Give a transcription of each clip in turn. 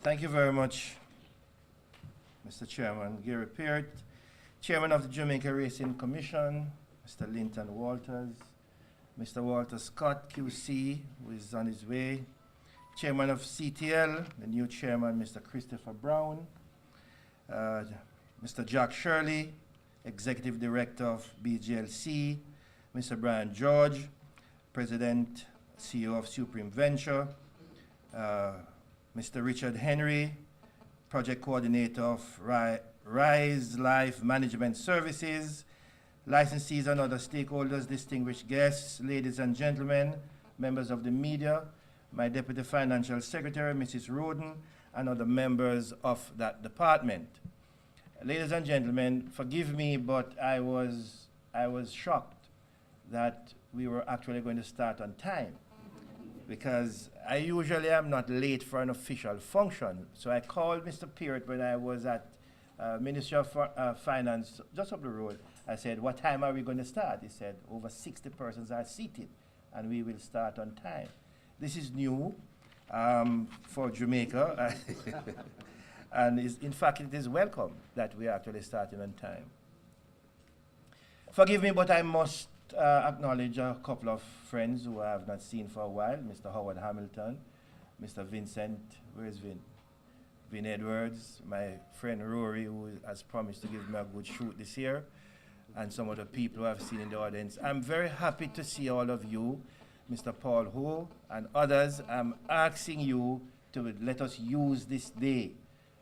Thank you very much, Mr. Chairman. Gary Peart, Chairman of the Jamaica Racing Commission, Mr. Linton Walters, Mr. Walter Scott, QC, who is on his way, Chairman of CTL, the new Chairman, Mr. Christopher Brown, Mr. Jack Shirley, Executive Director of BGLC, Mr. Brian George, President, CEO of Supreme Venture, Mr. Richard Henry, Project Coordinator of Rise Life Management Services, licensees and other stakeholders, distinguished guests, ladies and gentlemen, members of the media, my Deputy Financial Secretary, Mrs. Roden, and other members of that department. Ladies and gentlemen, forgive me, but I was shocked that we were actually going to start on time, because I usually am not late for an official function. So I called Mr. Peart when I was at Ministry of Finance just up the road. I said, what time are we going to start? He said, over 60 persons are seated, and we will start on time. This is new for Jamaica, and in fact, it is welcome that we are actually starting on time. Forgive me, but I must acknowledge a couple of friends who I have not seen for a while, Mr. Howard Hamilton, Mr. Vincent, where's Vin? Vin Edwards, my friend Rory, who has promised to give me a good shoot this year, and some of the people who I've seen in the audience. I'm very happy to see all of you, Mr. Paul Ho and others. I'm asking you to let us use this day.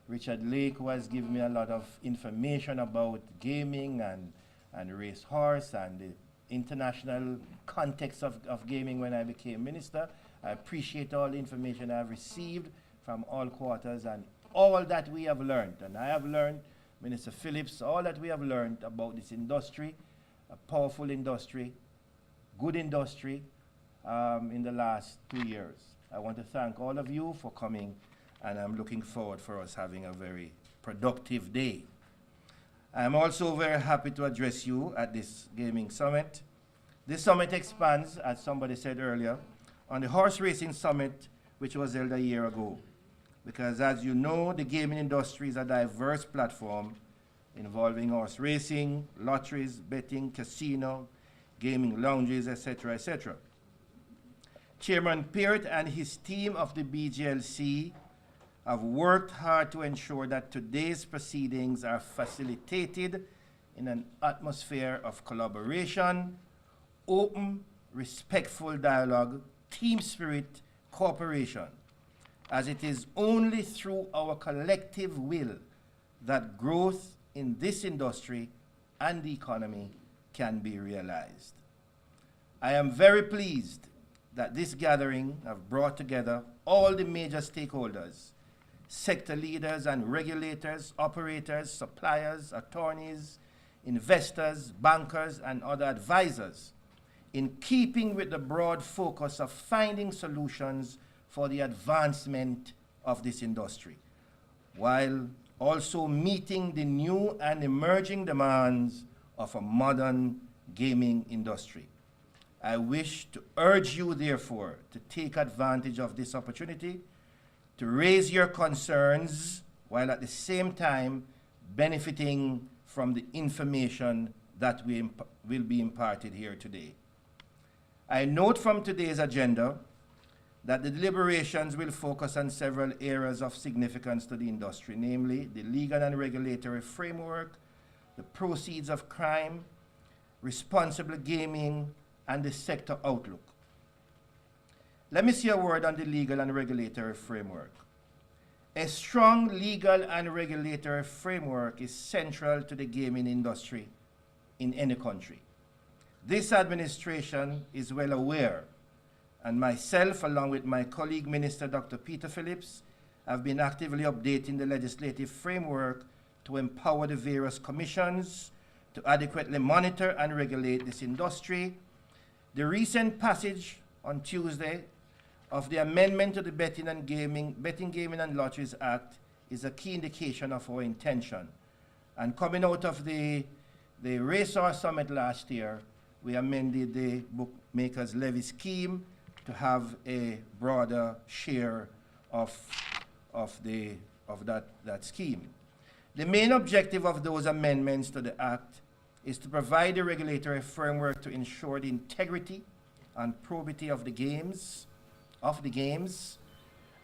Richard Lake, who has given me a lot of information about gaming and racehorse and the international context of gaming when I became minister. I appreciate all the information I've received from all quarters and all that we have learned. And I have learned, Minister Phillips, all that we have learned about this industry, a powerful industry, good industry, in the last 2 years. I want to thank all of you for coming, and I'm looking forward for us having a very productive day. I'm also very happy to address you at this gaming summit. This summit expands, as somebody said earlier, on the horse racing summit, which was held a year ago. Because as you know, the gaming industry is a diverse platform involving horse racing, lotteries, betting, casino, gaming lounges, etc., etc. Chairman Peart and his team of the BGLC have worked hard to ensure that today's proceedings are facilitated in an atmosphere of collaboration, open, respectful dialogue, team spirit, cooperation, as it is only through our collective will that growth in this industry and the economy can be realized. I am very pleased that this gathering have brought together all the major stakeholders, sector leaders and regulators, operators, suppliers, attorneys, investors, bankers, and other advisors, in keeping with the broad focus of finding solutions for the advancement of this industry, while also meeting the new and emerging demands of a modern gaming industry. I wish to urge you, therefore, to take advantage of this opportunity to raise your concerns while at the same time benefiting from the information that will be imparted here today. I note from today's agenda that the deliberations will focus on several areas of significance to the industry, namely the legal and regulatory framework, the proceeds of crime, responsible gaming, and the sector outlook. Let me say a word on the legal and regulatory framework. A strong legal and regulatory framework is central to the gaming industry in any country. This administration is well aware, and myself, along with my colleague Minister Dr. Peter Phillips, have been actively updating the legislative framework to empower the various commissions to adequately monitor and regulate this industry. The recent passage on Tuesday of the amendment to the Betting, Gaming and Lotteries Act is a key indication of our intention. And coming out of the Racehorse Summit last year, we amended the bookmakers levy scheme to have a broader share of of that scheme. The main objective of those amendments to the Act is to provide the regulatory framework to ensure the integrity and probity of the games,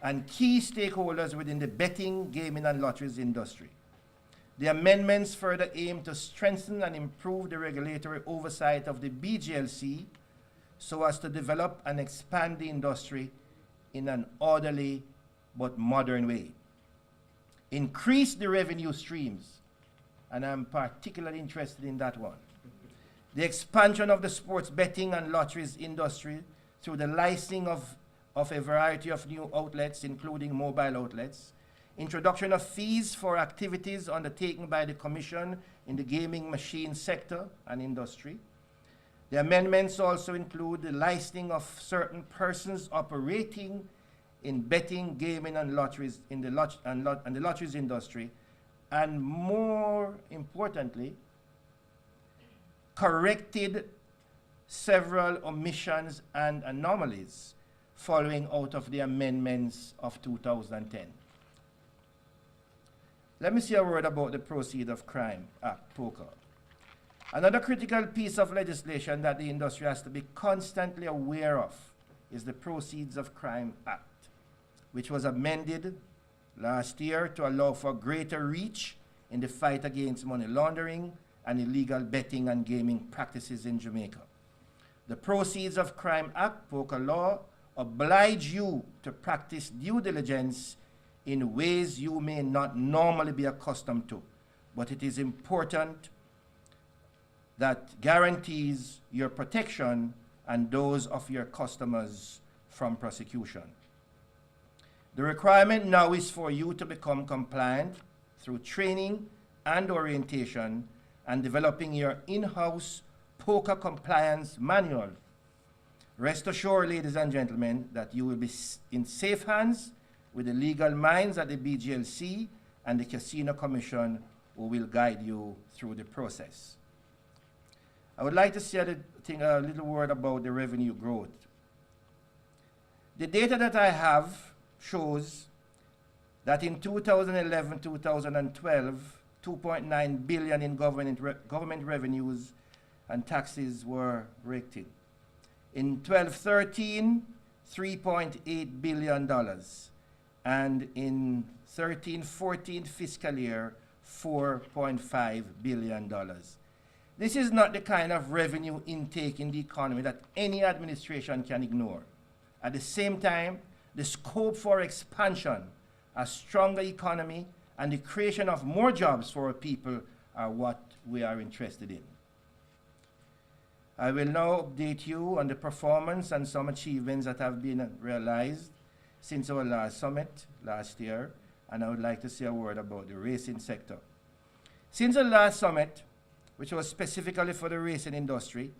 and key stakeholders within the betting, gaming, and lotteries industry. The amendments further aim to strengthen and improve the regulatory oversight of the BGLC so as to develop and expand the industry in an orderly but modern way. Increase the revenue streams, and I'm particularly interested in that one. The expansion of the sports betting and lotteries industry through the licensing of a variety of new outlets, including mobile outlets, introduction of fees for activities undertaken by the Commission in the gaming machine sector and industry. The amendments also include the licensing of certain persons operating in betting, gaming, and lotteries in the lotteries industry, and more importantly, corrected several omissions and anomalies following out of the amendments of 2010. Let me say a word about the Proceeds of Crime Act, POCA. Another critical piece of legislation that the industry has to be constantly aware of is the Proceeds of Crime Act, which was amended last year to allow for greater reach in the fight against money laundering and illegal betting and gaming practices in Jamaica. The Proceeds of Crime Act, POCA law, oblige you to practice due diligence in ways you may not normally be accustomed to, but it is important that guarantees your protection and those of your customers from prosecution. The requirement now is for you to become compliant through training and orientation and developing your in-house POCA compliance manual. Rest assured, ladies and gentlemen, that you will be in safe hands with the legal minds at the BGLC and the Casino Commission, who will guide you through the process. I would like to say a little word about the revenue growth. The data that I have shows that in 2011-2012, 2.9 billion in government revenues and taxes were raked in. In 12-13, $3.8 billion. And in 13-14 fiscal year, $4.5 billion. This is not the kind of revenue intake in the economy that any administration can ignore. At the same time, the scope for expansion, a stronger economy, and the creation of more jobs for our people are what we are interested in. I will now update you on the performance and some achievements that have been realized since our last summit last year, and I would like to say a word about the racing sector. Since the last summit, which was specifically for the racing industry,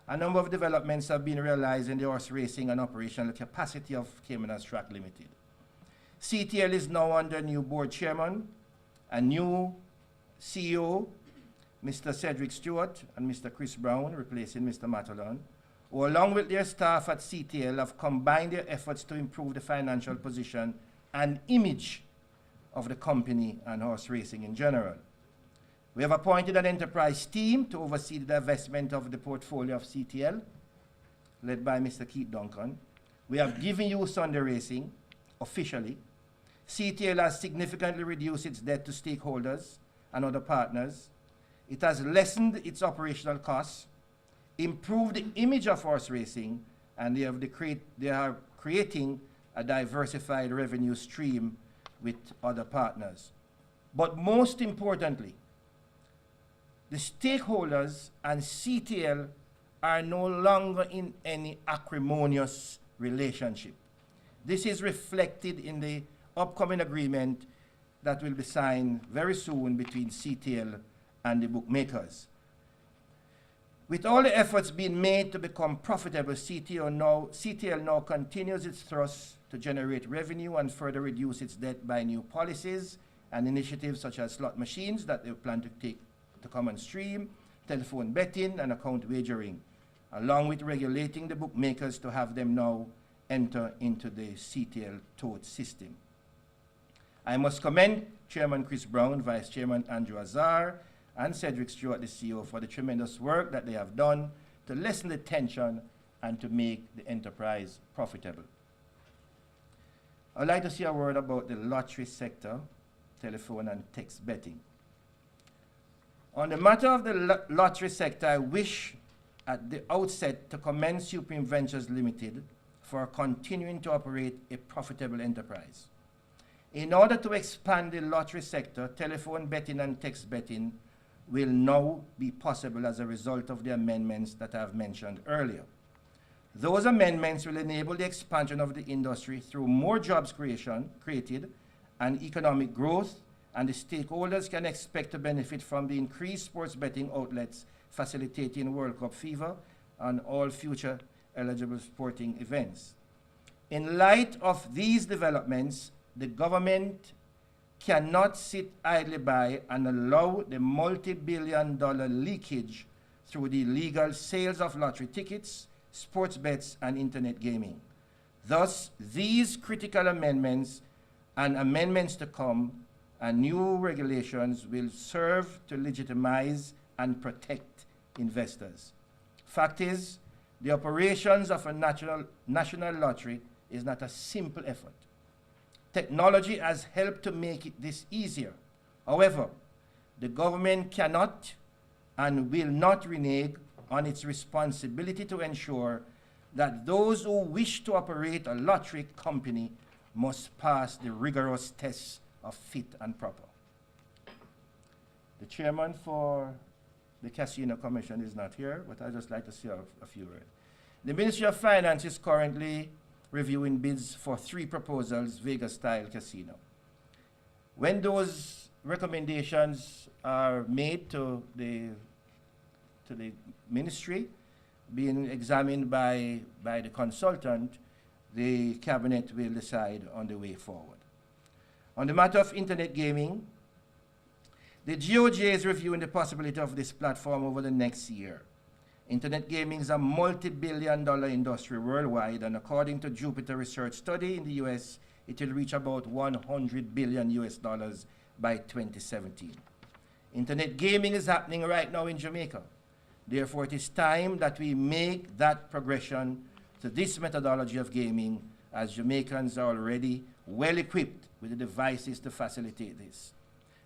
a number of developments have been realized in the horse racing and operational capacity of Caymanas Track Limited. CTL is now under new board chairman, a new CEO, Mr. Cedric Stewart and Mr. Chris Brown, replacing Mr. Matalan, who along with their staff at CTL have combined their efforts to improve the financial position and image of the company and horse racing in general. We have appointed an enterprise team to oversee the divestment of the portfolio of CTL, led by Mr. Keith Duncan. We have given you Sunday Racing officially. CTL has significantly reduced its debt to stakeholders and other partners. It has lessened its operational costs, improved the image of horse racing, and they are creating a diversified revenue stream with other partners. But most importantly, the stakeholders and CTL are no longer in any acrimonious relationship. This is reflected in the upcoming agreement that will be signed very soon between CTL and the bookmakers. With all the efforts being made to become profitable, CTL now continues its thrust to generate revenue and further reduce its debt by new policies and initiatives such as slot machines that they plan to take to come on stream, telephone betting, and account wagering, along with regulating the bookmakers to have them now enter into the CTL tote system. I must commend Chairman Chris Brown, Vice Chairman Andrew Azar, and Cedric Stewart, the CEO, for the tremendous work that they have done to lessen the tension and to make the enterprise profitable. I'd like to say a word about the lottery sector, telephone and text betting. On the matter of the lottery sector, I wish at the outset to commend Supreme Ventures Limited for continuing to operate a profitable enterprise. In order to expand the lottery sector, telephone betting and text betting will now be possible as a result of the amendments that I have mentioned earlier. Those amendments will enable the expansion of the industry through more jobs created and economic growth, and the stakeholders can expect to benefit from the increased sports betting outlets facilitating World Cup fever and all future eligible sporting events. In light of these developments, the government cannot sit idly by and allow the multi-billion-dollar leakage through the illegal sales of lottery tickets, sports bets, and internet gaming. Thus, these critical amendments and amendments to come and new regulations will serve to legitimize and protect investors. Fact is, the operations of a national lottery is not a simple effort. Technology has helped to make this easier. However, the government cannot and will not renege on its responsibility to ensure that those who wish to operate a lottery company must pass the rigorous tests of fit and proper. The chairman for the Casino Commission is not here, but I'd just like to say a few words. The Ministry of Finance is currently reviewing bids for 3 proposals, Vegas-style casino. When those recommendations are made to the ministry, being examined by the consultant, the cabinet will decide on the way forward. On the matter of internet gaming, the GOJ is reviewing the possibility of this platform over the next year. Internet gaming is a multi-billion-dollar industry worldwide, and according to Jupiter Research study in the US, it will reach about $100 billion by 2017. Internet gaming is happening right now in Jamaica. Therefore, it is time that we make that progression to this methodology of gaming, as Jamaicans are already well equipped with the devices to facilitate this.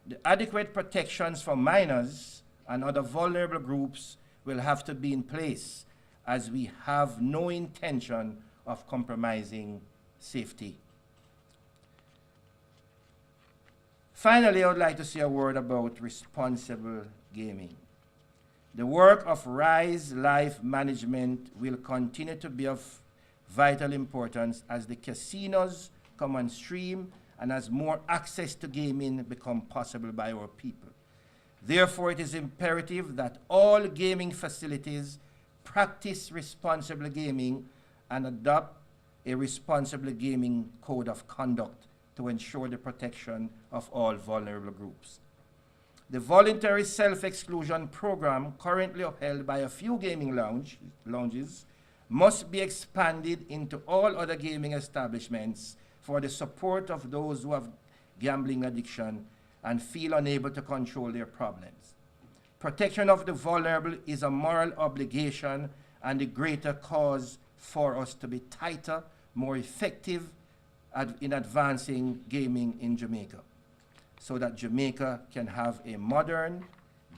The adequate protections for minors and other vulnerable groups will have to be in place, as we have no intention of compromising safety. Finally, I would like to say a word about responsible gaming. The work of Rise Life Management will continue to be of vital importance as the casinos come on stream and as more access to gaming become possible by our people. Therefore, it is imperative that all gaming facilities practice responsible gaming and adopt a responsible gaming code of conduct to ensure the protection of all vulnerable groups. The voluntary self-exclusion program currently upheld by a few gaming lounges must be expanded into all other gaming establishments for the support of those who have gambling addiction and feel unable to control their problems. Protection of the vulnerable is a moral obligation and a greater cause for us to be tighter, more effective in advancing gaming in Jamaica, so that Jamaica can have a modern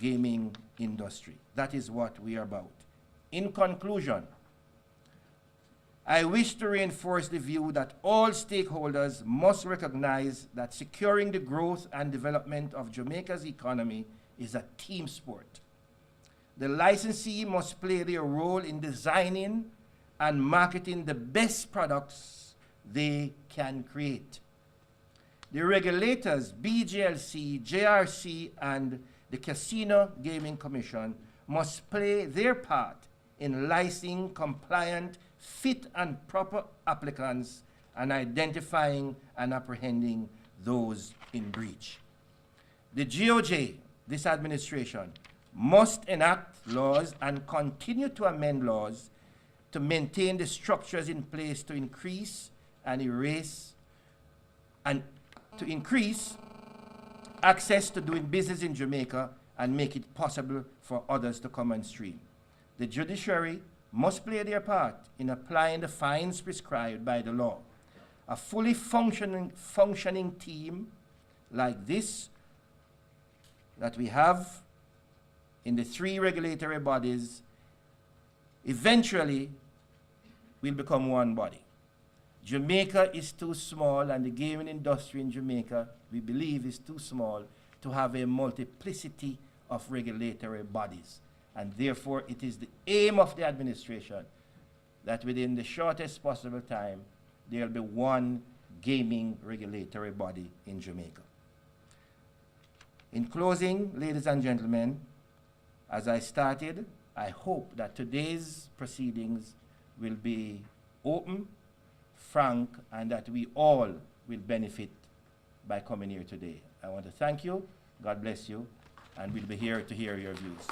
gaming industry. That is what we are about. In conclusion, I wish to reinforce the view that all stakeholders must recognize that securing the growth and development of Jamaica's economy is a team sport. The licensee must play their role in designing and marketing the best products they can create. The regulators, BJLC, JRC, and the Casino Gaming Commission must play their part in licensing compliant, fit and proper applicants and identifying and apprehending those in breach. The GOJ, this administration, must enact laws and continue to amend laws to maintain the structures in place to increase and erase and to increase access to doing business in Jamaica and make it possible for others to come on stream. The judiciary must play their part in applying the fines prescribed by the law. A fully functioning team like this that we have in the 3 regulatory bodies eventually will become one body. Jamaica is too small, and the gaming industry in Jamaica, we believe, is too small to have a multiplicity of regulatory bodies. And therefore, it is the aim of the administration that within the shortest possible time, there will be one gaming regulatory body in Jamaica. In closing, ladies and gentlemen, as I started, I hope that today's proceedings will be open, frank, and that we all will benefit by coming here today. I want to thank you, God bless you, and we'll be here to hear your views.